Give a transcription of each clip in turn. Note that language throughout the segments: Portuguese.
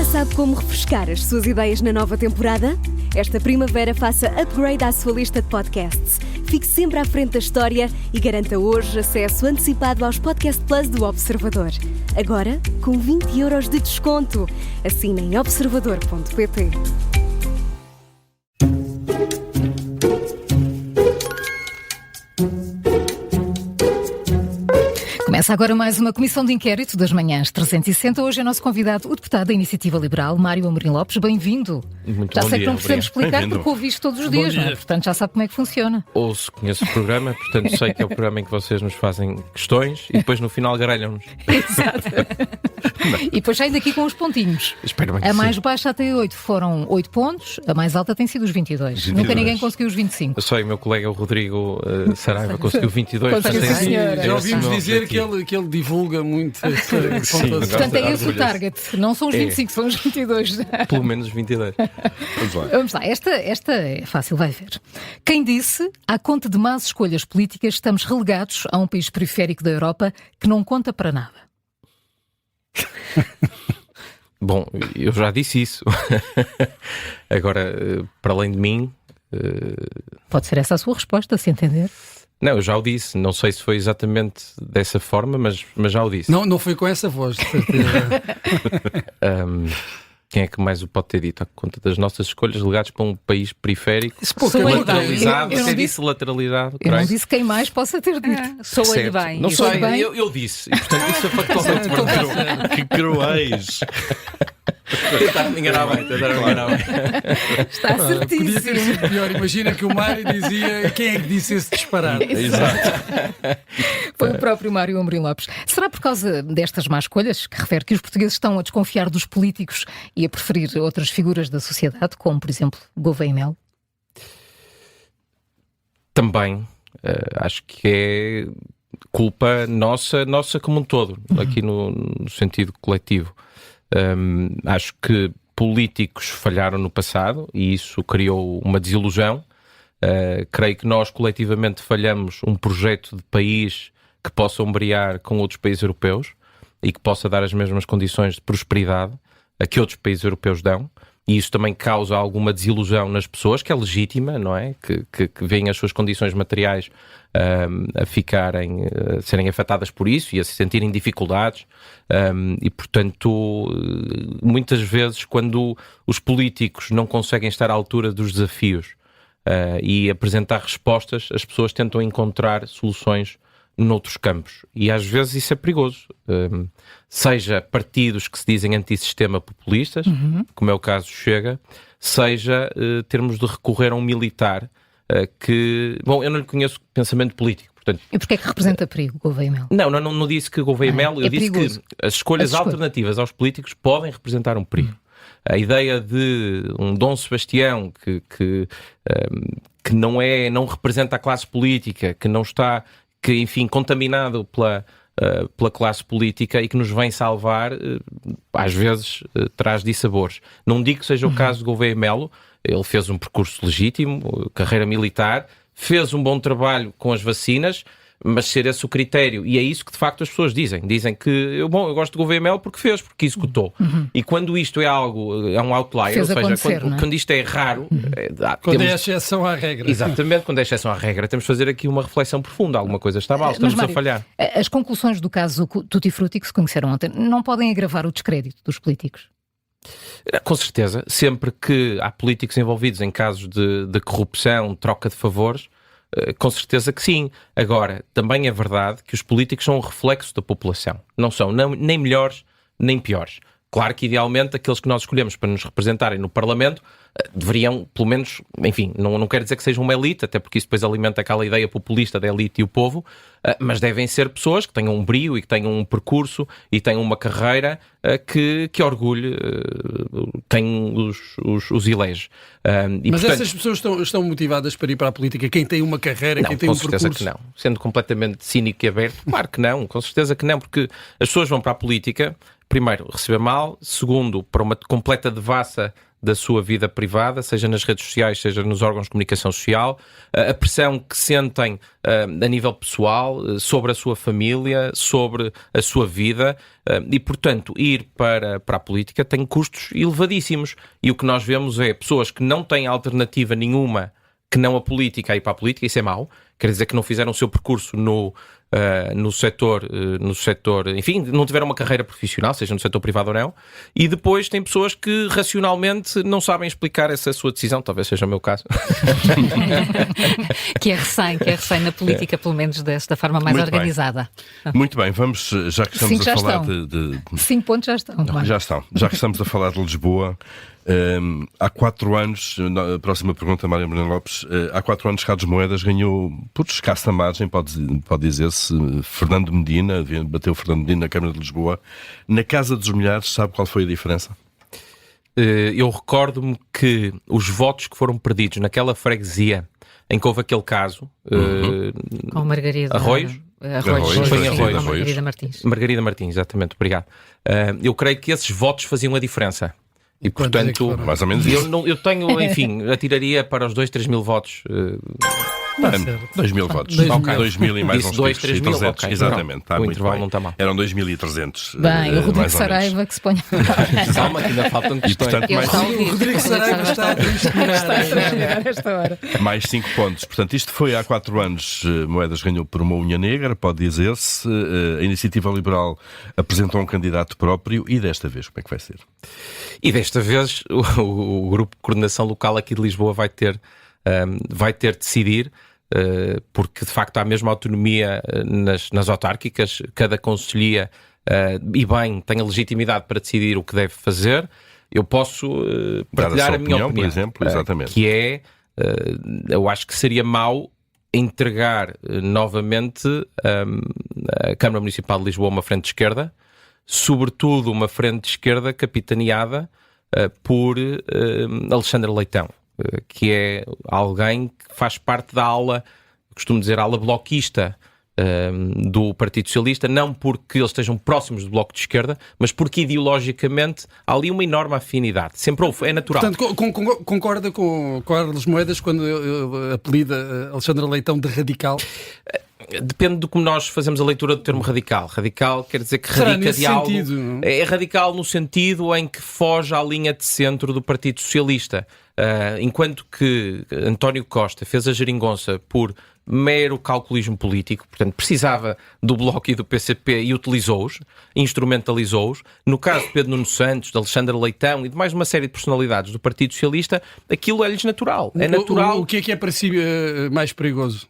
Já sabe como refrescar as suas ideias na nova temporada? Esta primavera faça upgrade à sua lista de podcasts. Fique sempre à frente da história e garanta hoje acesso antecipado aos Podcast Plus do Observador. Agora, com 20€ de desconto. Assine em observador.pt. Começa agora mais uma comissão de inquérito das manhãs 360. Hoje é nosso convidado, o deputado da Iniciativa Liberal, Mário Amorim Lopes. Bem-vindo. Muito já bom sei dia, que não precisamos explicar porque ouvi isto todos os dias, não é? Portanto já sabe como é que funciona. Ouço, conheço o programa, portanto sei que é o programa em que vocês nos fazem questões e depois no final garelham-nos. Exato. E depois saem daqui com os pontinhos. Espero bem que a mais sim. baixa até 8 foram 8 pontos, a mais alta tem sido os 22. Nunca ninguém conseguiu os 25. Eu sei, o meu colega o Rodrigo Saraiva conseguiu 22. Conseguiu, portanto, sim, senhora. Já ouvimos esse dizer objetivo. que ele divulga muito essa pontuação. Portanto, é esse o orgulhoso. target. Não são os 25, são os 22. Pelo menos 22. Vamos lá. Vamos lá, esta é fácil, vai ver. Quem disse, à conta de más escolhas políticas, estamos relegados a um país periférico da Europa que não conta para nada? Bom, eu já disse isso. Agora, para além de mim... Pode ser essa a sua resposta, se entender. Não, eu já o disse. Não sei se foi exatamente dessa forma, mas já o disse. Não foi com essa voz, de certeza. Quem é que mais o pode ter dito? À conta das nossas escolhas legados para um país periférico, Sou eu. lateralizado, Eu não você disse- disse lateralizado, Eu não creio. disse quem mais possa ter dito. Sou aí Certo. bem. Não sou Sou bem. eu disse. E, portanto, isso é factualmente verdadeiro. Que cruéis! Tentar me enganar bem, Está Podia ter certíssimo. sido pior. Imagina que o Mário dizia quem é que disse esse disparate. Foi o próprio Mário Amorim Lopes. Será por causa destas más escolhas que refere que os portugueses estão a desconfiar dos políticos e a preferir outras figuras da sociedade, como, por exemplo, Gouveia e Melo? Também, acho que é culpa nossa como um todo, aqui no sentido coletivo. Acho que políticos falharam no passado e isso criou uma desilusão. Creio que nós coletivamente falhamos um projeto de país que possa ombrear com outros países europeus e que possa dar as mesmas condições de prosperidade a que outros países europeus dão. E isso também causa alguma desilusão nas pessoas, que é legítima, não é? Que veem as suas condições materiais a ficarem, a serem afetadas por isso e a se sentirem dificuldades. E, portanto, muitas vezes, quando os políticos não conseguem estar à altura dos desafios e apresentar respostas, as pessoas tentam encontrar soluções noutros campos. E às vezes isso é perigoso. Seja partidos que se dizem antissistema populistas, como é o caso do Chega, seja termos de recorrer a um militar que... Bom, eu não lhe conheço pensamento político, portanto... E porquê é que representa perigo, Gouveia e Melo? Não disse que Gouveia e Melo, eu é disse perigoso. que as escolhas alternativas aos políticos podem representar um perigo. A ideia de um Dom Sebastião que não representa a classe política, que não está... que, enfim, contaminado pela classe política e que nos vem salvar, às vezes traz dissabores. Não digo que seja o caso de Gouveia e Melo, ele fez um percurso legítimo, carreira militar, fez um bom trabalho com as vacinas, mas ser esse o critério, e é isso que de facto as pessoas dizem que, eu gosto de Gouveia e Melo porque executou. E quando isto é um outlier, Fez ou seja, acontecer, quando isto é raro, Quando é exceção à regra. Exatamente, quando é exceção à regra, temos de fazer aqui uma reflexão profunda. Alguma coisa está mal, estamos Mário, a falhar. As conclusões do caso Tutti Frutti que se conheceram ontem não podem agravar o descrédito dos políticos? Com certeza, sempre que há políticos envolvidos em casos de corrupção, troca de favores, com certeza que sim. Agora, também é verdade que os políticos são um reflexo da população. Não são nem melhores, nem piores. Claro que, idealmente, aqueles que nós escolhemos para nos representarem no Parlamento deveriam, pelo menos, enfim, não quero dizer que sejam uma elite, até porque isso depois alimenta aquela ideia populista da elite e o povo, mas devem ser pessoas que tenham um brio e que tenham um percurso e tenham uma carreira que orgulhe quem os elege. Mas portanto, essas pessoas estão motivadas para ir para a política? Quem tem uma carreira, quem tem um percurso? Com certeza que não. Sendo completamente cínico e aberto, claro que não, com certeza que não, porque as pessoas vão para a política, primeiro, receber mal, segundo, para uma completa devassa da sua vida privada, seja nas redes sociais, seja nos órgãos de comunicação social, a pressão que sentem a nível pessoal, sobre a sua família, sobre a sua vida, e, portanto, ir para a política tem custos elevadíssimos. E o que nós vemos é pessoas que não têm alternativa nenhuma que não a política a ir para a política, isso é mau, quer dizer que não fizeram o seu percurso no setor, enfim, não tiveram uma carreira profissional, seja no setor privado ou não, e depois tem pessoas que racionalmente não sabem explicar essa sua decisão, talvez seja o meu caso. que é recém na política, pelo menos desta forma mais Muito organizada. Muito bem, vamos, já que estamos a falar de 5 pontos já estão. Já estão. Já que estamos a falar de Lisboa, há 4 anos, a próxima pergunta, Mário Moreno Lopes, há 4 anos Carlos Moedas ganhou, por escassa margem, pode dizer-se, Fernando Medina, bateu Fernando Medina na Câmara de Lisboa. Na Casa dos Milhares, sabe qual foi a diferença? Eu recordo-me que os votos que foram perdidos naquela freguesia em que houve aquele caso... Com Margarida... Arroios? Foi em Arroios. Margarida Martins. Margarida Martins, exatamente, obrigado. Eu creio que esses votos faziam a diferença. E, portanto, mais ou menos isso. Eu tenho, enfim, atiraria para os 2-3 mil votos. 2.000 votos. 2.000 e mais uns 2-3 mil, 300, okay. Exatamente. O intervalo não está mal. Eram 2.300. Bem, o Rodrigo Saraiva que se ponha... Calma, que ainda faltam questões. Portanto, O Rodrigo Saraiva está a testemunhar esta hora. mais 5 pontos. Portanto, isto foi há 4 anos. Moedas ganhou por uma unha negra, pode dizer-se. A Iniciativa Liberal apresentou um candidato próprio. E desta vez, como é que vai ser? E desta vez o Grupo de Coordenação Local aqui de Lisboa vai ter de decidir, porque de facto há a mesma autonomia nas autárquicas, cada concelhia, e bem, tem a legitimidade para decidir o que deve fazer. Eu posso partilhar a minha opinião, por exemplo, exatamente. Que é, eu acho que seria mau entregar novamente a Câmara Municipal de Lisboa uma frente de esquerda, sobretudo uma frente de esquerda capitaneada por Alexandre Leitão, que é alguém que faz parte da ala, costumo dizer, ala bloquista do Partido Socialista, não porque eles estejam próximos do Bloco de Esquerda, mas porque ideologicamente há ali uma enorme afinidade. Sempre houve, é natural. Portanto, concorda com Carlos Moedas quando apelida Alexandre Leitão de radical? Depende de como nós fazemos a leitura do termo radical. Radical quer dizer que radica de algo. Sentido? É radical no sentido em que foge à linha de centro do Partido Socialista. Enquanto que António Costa fez a geringonça por mero calculismo político, portanto precisava do Bloco e do PCP e utilizou-os, instrumentalizou-os. No caso de Pedro Nuno Santos, de Alexandre Leitão e de mais uma série de personalidades do Partido Socialista, aquilo é-lhes natural. É natural. O que é para si mais perigoso?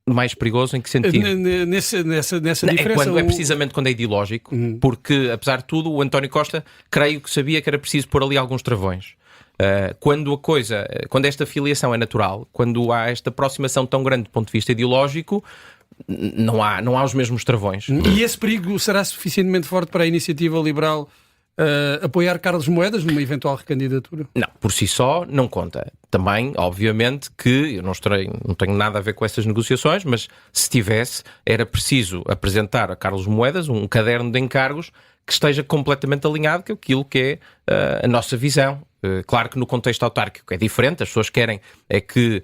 Mais perigoso em que sentido? Nessa diferença? É precisamente quando é ideológico, porque, apesar de tudo, o António Costa, creio que sabia que era preciso pôr ali alguns travões. Quando esta filiação é natural, quando há esta aproximação tão grande do ponto de vista ideológico, não há os mesmos travões. E esse perigo será suficientemente forte para a Iniciativa Liberal apoiar Carlos Moedas numa eventual recandidatura? Não, por si só não conta. Também, obviamente, que eu não tenho nada a ver com essas negociações, mas se tivesse, era preciso apresentar a Carlos Moedas um caderno de encargos que esteja completamente alinhado com aquilo que é a nossa visão. Claro que no contexto autárquico é diferente, as pessoas querem que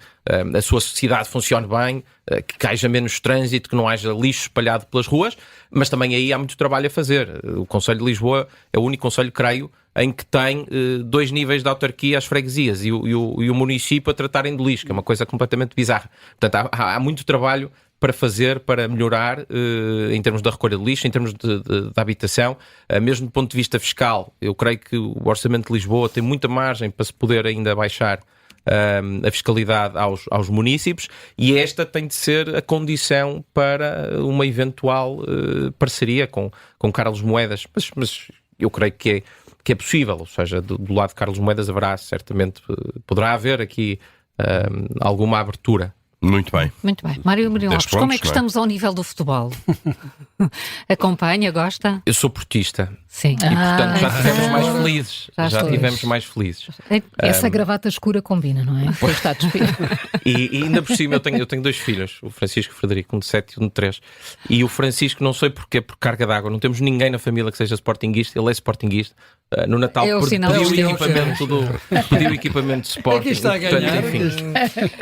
a sua cidade funcione bem, que haja menos trânsito, que não haja lixo espalhado pelas ruas, mas também aí há muito trabalho a fazer. O Conselho de Lisboa é o único concelho, creio, em que tem 2 níveis de autarquia às freguesias e o município a tratarem de lixo, que é uma coisa completamente bizarra. Portanto, há muito trabalho para fazer, para melhorar em termos da recolha de lixo, em termos de habitação, mesmo do ponto de vista fiscal. Eu creio que o Orçamento de Lisboa tem muita margem para se poder ainda baixar a fiscalidade aos municípios, e esta tem de ser a condição para uma eventual parceria com Carlos Moedas, mas eu creio que é possível, ou seja, do lado de Carlos Moedas poderá haver aqui alguma abertura. Muito bem. Muito bem. Mário Moreno Lopes, como é que estamos ao nível do futebol? Acompanha, gosta? Eu sou portista. Sim. E, portanto, já estivemos mais felizes. Já estivemos mais felizes. Essa gravata escura combina, não é? Pois está despido. E ainda por cima, eu tenho 2 filhos, o Francisco e o Frederico, um de 7 e um de 3. E o Francisco, não sei porquê, por carga d'água, não temos ninguém na família que seja sportinguista, ele é sportinguista. no Natal É o sinal pediu de pediu equipamento de Sporting. Quem está a ganhar?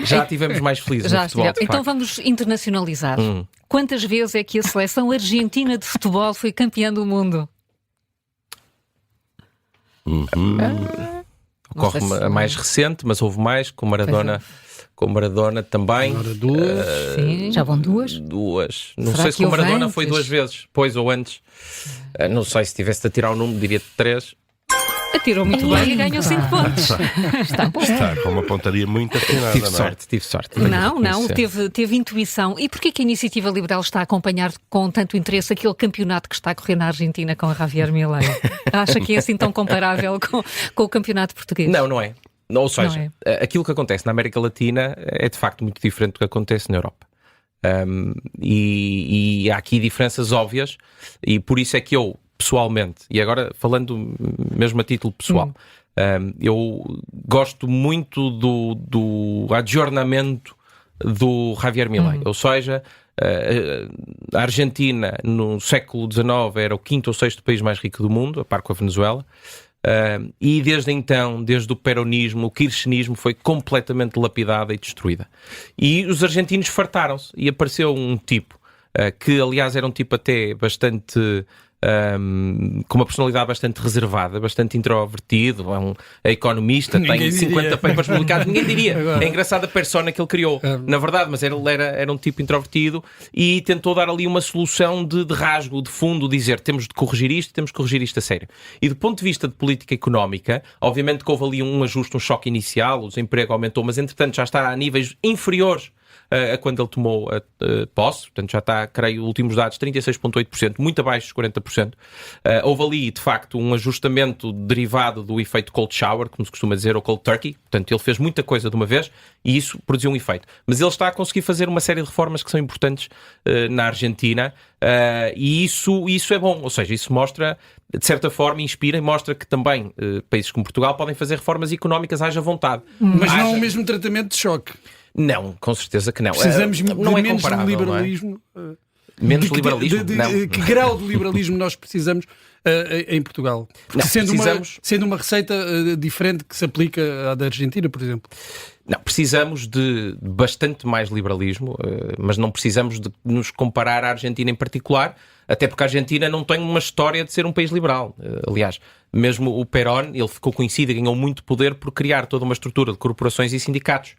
Já tivemos mais felizes no futebol. Então vamos internacionalizar. Quantas vezes é que a seleção argentina de futebol foi campeã do mundo? Ocorre a mais recente, mas houve mais, com Maradona também. Agora duas. Sim, já vão duas. Não Será sei se que com Maradona houve foi antes? 2 vezes, depois ou antes. Não sei, se tivesse de tirar o número, diria 3. Atirou muito bem e ganhou 5 pontos. Está bom. Está com uma pontaria muito afinada, Tive não é? sorte. Não, teve intuição. E porquê que a Iniciativa Liberal está a acompanhar com tanto interesse aquele campeonato que está a correr na Argentina com a Javier Milei? Acha que é assim tão comparável com o campeonato português? Não é. Ou seja, aquilo que acontece na América Latina é de facto muito diferente do que acontece na Europa. E há aqui diferenças óbvias, e por isso é que eu, pessoalmente, e agora falando mesmo a título pessoal, eu gosto muito do adjornamento do Javier Milei. Ou seja, a Argentina no século XIX era o 5º ou 6º país mais rico do mundo, a par com a Venezuela. E desde então, desde o peronismo, o kirchnerismo foi completamente lapidada e destruída. E os argentinos fartaram-se, e apareceu um tipo que, aliás, era um tipo até bastante... com uma personalidade bastante reservada, bastante introvertido, é economista, tem 50 papers publicados, ninguém diria. Agora, é engraçada a persona que ele criou, na verdade, mas ele era um tipo introvertido e tentou dar ali uma solução de rasgo, de fundo, dizer temos de corrigir isto a sério. E do ponto de vista de política económica, obviamente que houve ali um ajuste, um choque inicial, o desemprego aumentou, mas entretanto já está a níveis inferiores a quando ele tomou a posse, portanto já está, creio, últimos dados, 36,8%, muito abaixo dos 40%. Houve ali, de facto, um ajustamento derivado do efeito cold shower, como se costuma dizer, ou cold turkey, portanto ele fez muita coisa de uma vez e isso produziu um efeito. Mas ele está a conseguir fazer uma série de reformas que são importantes na Argentina e isso é bom, ou seja, isso mostra, de certa forma, inspira e mostra que também países como Portugal podem fazer reformas económicas, haja vontade. Mas não o mesmo tratamento de choque. Não, com certeza que não. Precisamos não de é menos comparável, liberalismo. não é? Menos liberalismo? Não. Que grau de liberalismo nós precisamos em Portugal? Porque sendo uma receita diferente que se aplica à da Argentina, por exemplo. Não, precisamos de bastante mais liberalismo, mas não precisamos de nos comparar à Argentina em particular, até porque a Argentina não tem uma história de ser um país liberal. Aliás, mesmo o Perón, ele ficou conhecido e ganhou muito poder por criar toda uma estrutura de corporações e sindicatos,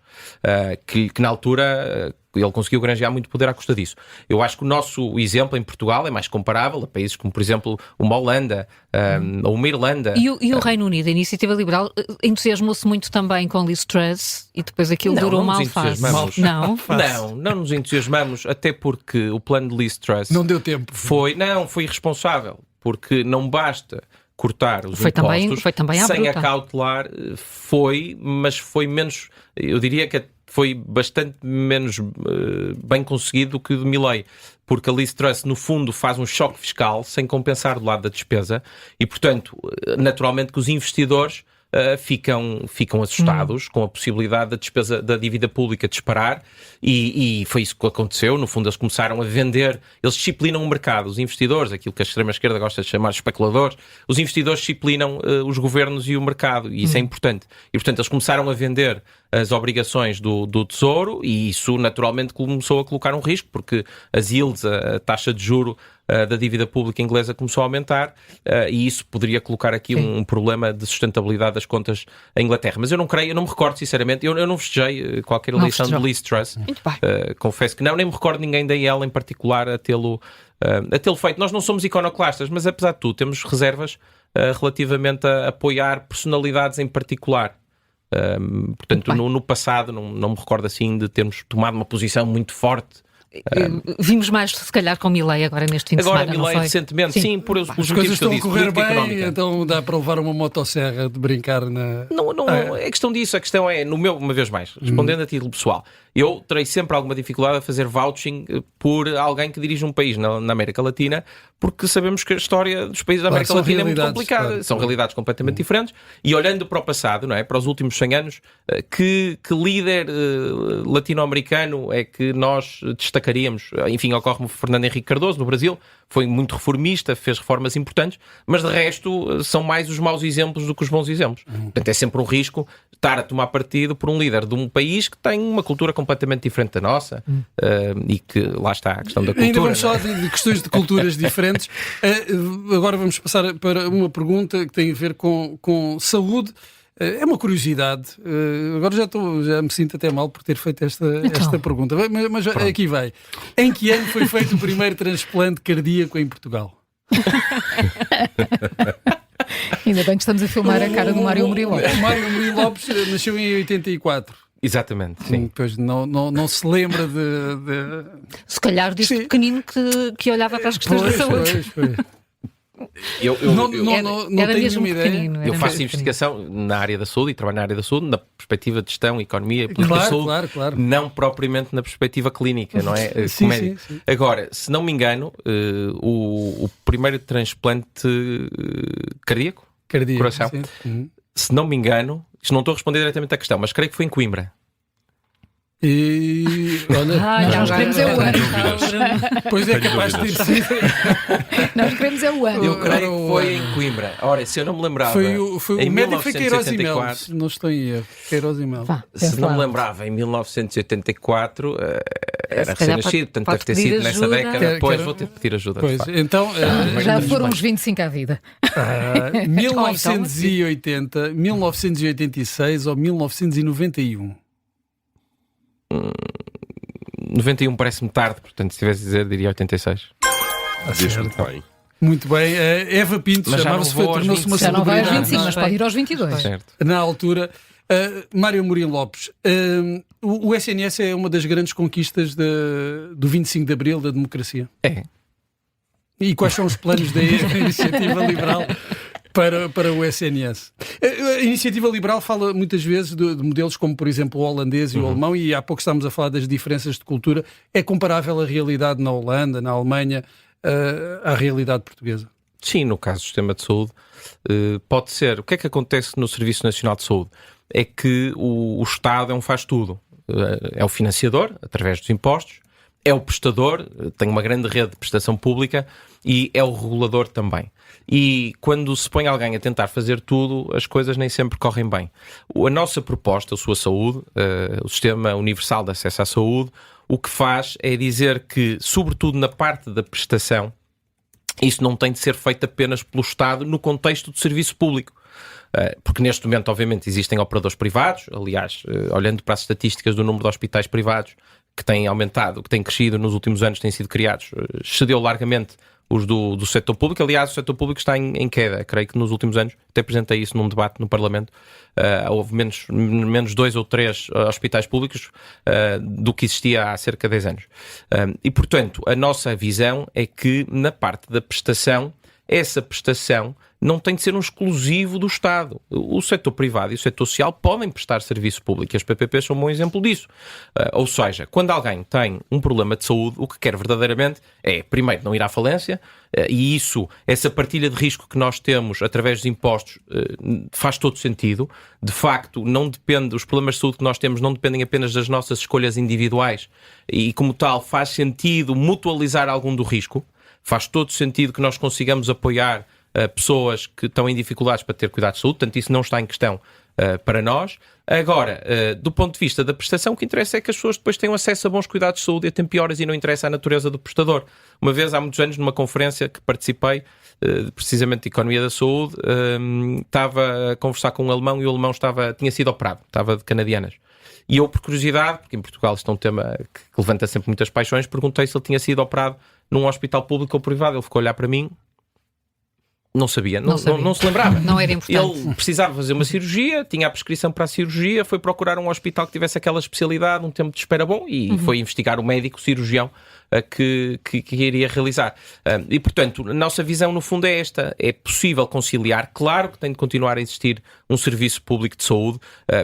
que na altura ele conseguiu granjear muito poder à custa disso. Eu acho que o nosso exemplo em Portugal é mais comparável a países como, por exemplo, uma Holanda ou uma Irlanda. E o Reino Unido, a Iniciativa Liberal, entusiasmou-se muito também com Liz Truss e depois aquilo durou mal fase. Não nos entusiasmamos, até porque o plano de Liz Truss não deu tempo. Foi irresponsável, porque não basta cortar os impostos foi também sem acautelar, mas foi menos, eu diria que foi bastante menos bem conseguido do que o de Milei, porque a Liz Truss, no fundo, faz um choque fiscal sem compensar do lado da despesa e, portanto, naturalmente que os investidores ficam assustados com a possibilidade da despesa da dívida pública disparar e foi isso que aconteceu. No fundo, eles começaram a vender, eles disciplinam o mercado, os investidores, aquilo que a extrema-esquerda gosta de chamar de especuladores, os investidores disciplinam os governos e o mercado, e isso é importante. E, portanto, eles começaram a vender as obrigações do Tesouro e isso, naturalmente, começou a colocar um risco, porque as yields, a taxa de juro da dívida pública inglesa começou a aumentar e isso poderia colocar aqui um problema de sustentabilidade das contas em Inglaterra. Mas eu não me recordo, sinceramente, eu não festejei qualquer eleição de Liz Truss. Confesso que não, nem me recordo ninguém da IEL em particular a tê-lo feito. Nós não somos iconoclastas, mas apesar de tudo temos reservas relativamente a apoiar personalidades em particular. Portanto, no passado não me recordo assim de termos tomado uma posição muito forte. Vimos mais, se calhar, com Milei agora neste fim de semana. Agora Milei recentemente, sim, por os as coisas estão a correr bem, então dá para levar uma motosserra de brincar na... Não é questão disso, a questão é, uma vez mais, respondendo a título pessoal, eu terei sempre alguma dificuldade a fazer vouching por alguém que dirige um país na América Latina, porque sabemos que a história dos países da América Latina é muito complicada, são realidades completamente diferentes, e olhando para o passado, não é, para os últimos 100 anos, que líder latino-americano é que nós destacaríamos? Enfim, ocorre-me Fernando Henrique Cardoso no Brasil, foi muito reformista, fez reformas importantes, mas de resto são mais os maus exemplos do que os bons exemplos. Portanto, é sempre um risco estar a tomar partido por um líder de um país que tem uma cultura completamente diferente da nossa e que lá está a questão da cultura. Ainda vamos falar de questões de culturas diferentes. Agora vamos passar para uma pergunta que tem a ver com saúde. É uma curiosidade. Agora já me sinto até mal por ter feito esta pergunta. Mas aqui vai. Em que ano foi feito o primeiro transplante cardíaco em Portugal? Ainda bem que estamos a filmar a cara do Mário Amorim Lopes. O Mário Amorim Lopes nasceu em 84. Exatamente, sim. Pois não se lembra de... Se calhar deste pequenino que olhava para as questões da saúde. Pois. Eu não tenho nenhuma ideia. Eu faço investigação na área da saúde e trabalho na área da saúde, na perspectiva de gestão, economia, política da saúde, claro. não propriamente na perspectiva clínica, não é? Sim. Agora, se não me engano, o primeiro transplante cardíaco, coração, se não me engano, isto não estou a responder diretamente à questão, mas creio que foi em Coimbra. E olha, nós queremos é o ano. Pois é capaz de ter sido. Nós queremos é o ano. Eu creio que foi em Coimbra. Ora, se eu não me lembrava. Foi em o médico foi Queiroz e Mel. 1984, Não estou em erro. Queiroz e Mel. Se não me lembrava, em 1984 era recém-nascido, portanto deve ter sido nessa década. Depois vou ter que pedir ajuda. Pois, então. Já foram uns 25 à vida. 1980, 1986 ou 1991? 91 parece-me tarde, portanto, se tivesse a dizer, diria 86. Muito bem. Muito bem. Eva Pinto chamava-se, tornou-se uma celebridade. Já não vai aos 25, mas pode ir aos 22. Certo. Na altura, Mário Amorim Lopes, o SNS é uma das grandes conquistas do 25 de Abril, da democracia. É. E quais são os planos da Iniciativa Liberal para o SNS? A Iniciativa Liberal fala muitas vezes de modelos como, por exemplo, o holandês e o alemão, e há pouco estávamos a falar das diferenças de cultura. É comparável a realidade na Holanda, na Alemanha, à realidade portuguesa? Sim, no caso do sistema de saúde, pode ser. O que é que acontece no Serviço Nacional de Saúde? É que o Estado é um faz-tudo. É o financiador, através dos impostos, é o prestador, tem uma grande rede de prestação pública, e é o regulador também. E quando se põe alguém a tentar fazer tudo, as coisas nem sempre correm bem. A nossa proposta, a sua saúde, o Sistema Universal de Acesso à Saúde, o que faz é dizer que, sobretudo na parte da prestação, isso não tem de ser feito apenas pelo Estado no contexto do serviço público. Porque neste momento, obviamente, existem operadores privados. Aliás, olhando para as estatísticas do número de hospitais privados que têm aumentado, que têm crescido nos últimos anos, têm sido criados, excedeu largamente os do setor público. Aliás, o setor público está em queda. Creio que nos últimos anos, até apresentei isso num debate no Parlamento, houve menos 2 ou 3 hospitais públicos do que existia há cerca de 10 anos. E, portanto, a nossa visão é que na parte da prestação, essa prestação não tem de ser um exclusivo do Estado. O setor privado e o setor social podem prestar serviço público. As PPPs são um bom exemplo disso. Ou seja, quando alguém tem um problema de saúde, o que quer verdadeiramente é, primeiro, não ir à falência, e essa partilha de risco que nós temos através dos impostos faz todo sentido. De facto, não depende, os problemas de saúde que nós temos não dependem apenas das nossas escolhas individuais, e como tal faz sentido mutualizar algum do risco. Faz todo sentido que nós consigamos apoiar pessoas que estão em dificuldades para ter cuidados de saúde, portanto isso não está em questão para nós. Agora, do ponto de vista da prestação, o que interessa é que as pessoas depois tenham acesso a bons cuidados de saúde e a tempo e horas, e não interessa a natureza do prestador. Uma vez, há muitos anos, numa conferência que participei, precisamente de Economia da Saúde, estava a conversar com um alemão, e o alemão tinha sido operado, estava de canadianas. E eu, por curiosidade, porque em Portugal isto é um tema que levanta sempre muitas paixões, perguntei se ele tinha sido operado num hospital público ou privado. Ele ficou a olhar para mim, não sabia, não se lembrava. Não era importante. Ele precisava fazer uma cirurgia, tinha a prescrição para a cirurgia, foi procurar um hospital que tivesse aquela especialidade, um tempo de espera bom, e foi investigar o médico, o cirurgião que iria realizar. E, portanto, a nossa visão, no fundo, é esta. É possível conciliar. Claro que tem de continuar a existir um serviço público de saúde,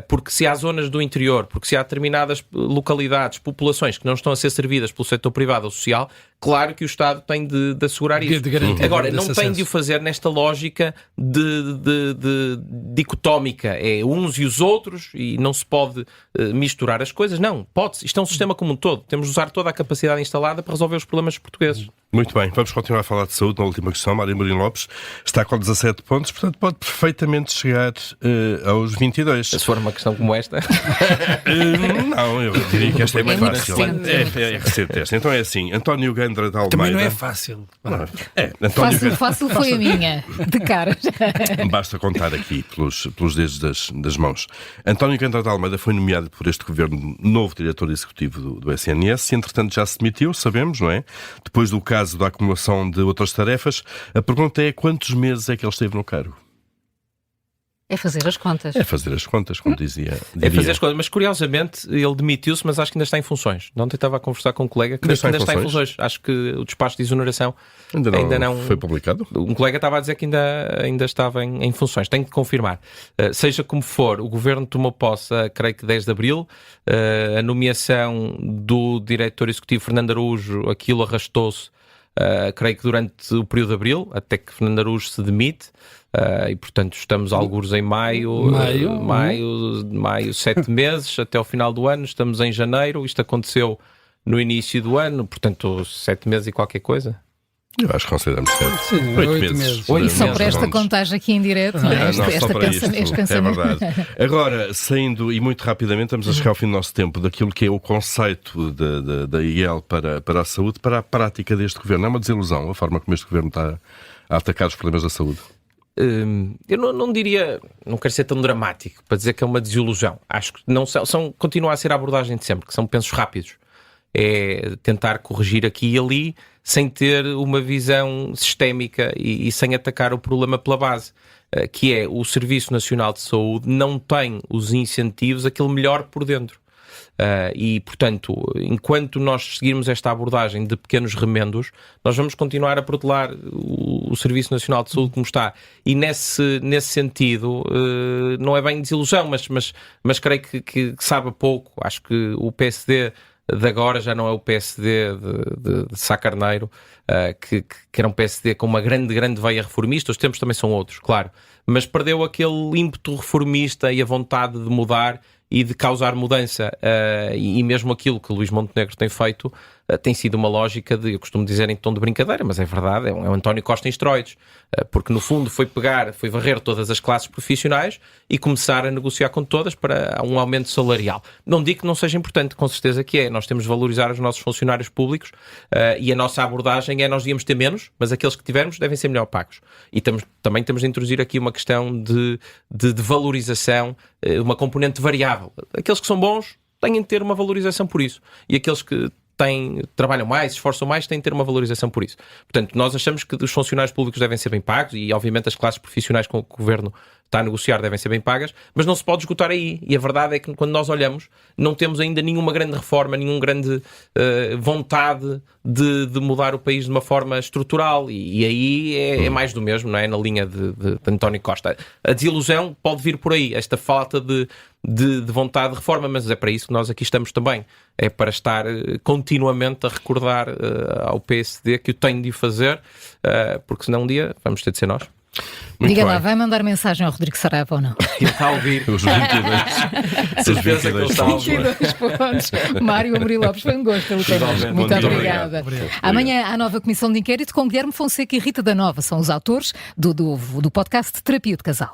porque se há zonas do interior, porque se há determinadas localidades, populações que não estão a ser servidas pelo setor privado ou social, claro que o Estado tem de assegurar isso. Agora, não tem de o fazer nesta lógica de dicotómica, é uns e os outros, e não se pode misturar as coisas. Não, pode-se. Isto é um sistema como um todo. Temos de usar toda a capacidade instalada para resolver os problemas portugueses. Muito bem, vamos continuar a falar de saúde na última questão. Mário Amorim Lopes está com 17 pontos, portanto pode perfeitamente chegar aos 22. Se for uma questão como esta... Não, eu diria que esta é mais fácil. Recente. É recente esta. Então é assim, António Gandra de Almeida... Também não é fácil. Fácil foi a minha, de caras. Basta contar aqui pelos dedos das mãos. António Gandra de Almeida foi nomeado por este governo novo diretor executivo do SNS e, entretanto, já se demitiu, sabemos, não é? Depois do caso da acumulação de outras tarefas, a pergunta é quantos meses é que ele esteve no cargo? É fazer as contas. É fazer as contas, como dizia. É fazer as contas, mas curiosamente ele demitiu-se, mas acho que ainda está em funções. Ontem estava a conversar com um colega que ainda está em funções. Acho que o despacho de exoneração ainda não foi publicado. Um colega estava a dizer que ainda estava em funções. Tenho de confirmar. Seja como for, o Governo tomou posse, creio que 10 de Abril. A nomeação do diretor executivo Fernando Araújo, aquilo arrastou-se, creio que durante o período de Abril, até que Fernando Araújo se demite. E portanto estamos algures em maio, 7 meses até ao final do ano, estamos em janeiro, isto aconteceu no início do ano, portanto 7 meses e qualquer coisa. Eu acho que consideramos certo. Sim, 8 meses. E só por esta contagem aqui em direto, este pensamento. É verdade. Agora, saindo, e muito rapidamente, estamos a chegar ao fim do nosso tempo, daquilo que é o conceito da IEL para a saúde, para a prática deste governo. É uma desilusão a forma como este governo está a atacar os problemas da saúde. Eu não diria, não quero ser tão dramático para dizer que é uma desilusão. Acho que não continua a ser a abordagem de sempre, que são pensos rápidos. É tentar corrigir aqui e ali sem ter uma visão sistémica e sem atacar o problema pela base, que é o Serviço Nacional de Saúde não tem os incentivos, aquele melhor por dentro. E, portanto, enquanto nós seguirmos esta abordagem de pequenos remendos, nós vamos continuar a protelar o Serviço Nacional de Saúde como está. E nesse sentido, não é bem desilusão, mas creio que sabe pouco. Acho que o PSD de agora já não é o PSD de Sá Carneiro, que era um PSD com uma grande veia reformista. Os tempos também são outros, claro. Mas perdeu aquele ímpeto reformista e a vontade de mudar e de causar mudança, e mesmo aquilo que Luís Montenegro tem feito tem sido uma lógica de, eu costumo dizer em tom de brincadeira, mas é verdade, é um António Costa em esteroides, porque no fundo foi varrer todas as classes profissionais e começar a negociar com todas para um aumento salarial. Não digo que não seja importante, com certeza que é. Nós temos de valorizar os nossos funcionários públicos, e a nossa abordagem é nós devíamos ter menos, mas aqueles que tivermos devem ser melhor pagos. E também temos de introduzir aqui uma questão de valorização, uma componente variável. Aqueles que são bons têm de ter uma valorização por isso. E aqueles que trabalham mais, esforçam mais, têm de ter uma valorização por isso. Portanto, nós achamos que os funcionários públicos devem ser bem pagos e, obviamente, as classes profissionais com que o Governo está a negociar devem ser bem pagas, mas não se pode esgotar aí. E a verdade é que, quando nós olhamos, não temos ainda nenhuma grande reforma, nenhuma grande vontade de mudar o país de uma forma estrutural. E aí é mais do mesmo, não é? Na linha de António Costa. A desilusão pode vir por aí, esta falta de vontade de reforma, mas é para isso que nós aqui estamos também. É para estar continuamente a recordar ao PSD que o tem de fazer, porque senão um dia vamos ter de ser nós. Muito Diga bem. lá, vai mandar mensagem ao Rodrigo Saraiva ou não? Ele está a ouvir. Os 22. Os 22 pontos. 22 pontos. Mário Amorim Lopes, foi um gosto pelo connosco. Muito Bom dia. obrigada. Obrigado. Amanhã há a nova comissão de inquérito com Guilherme Fonseca e Rita da Nova. São os autores do podcast Terapia de Casal.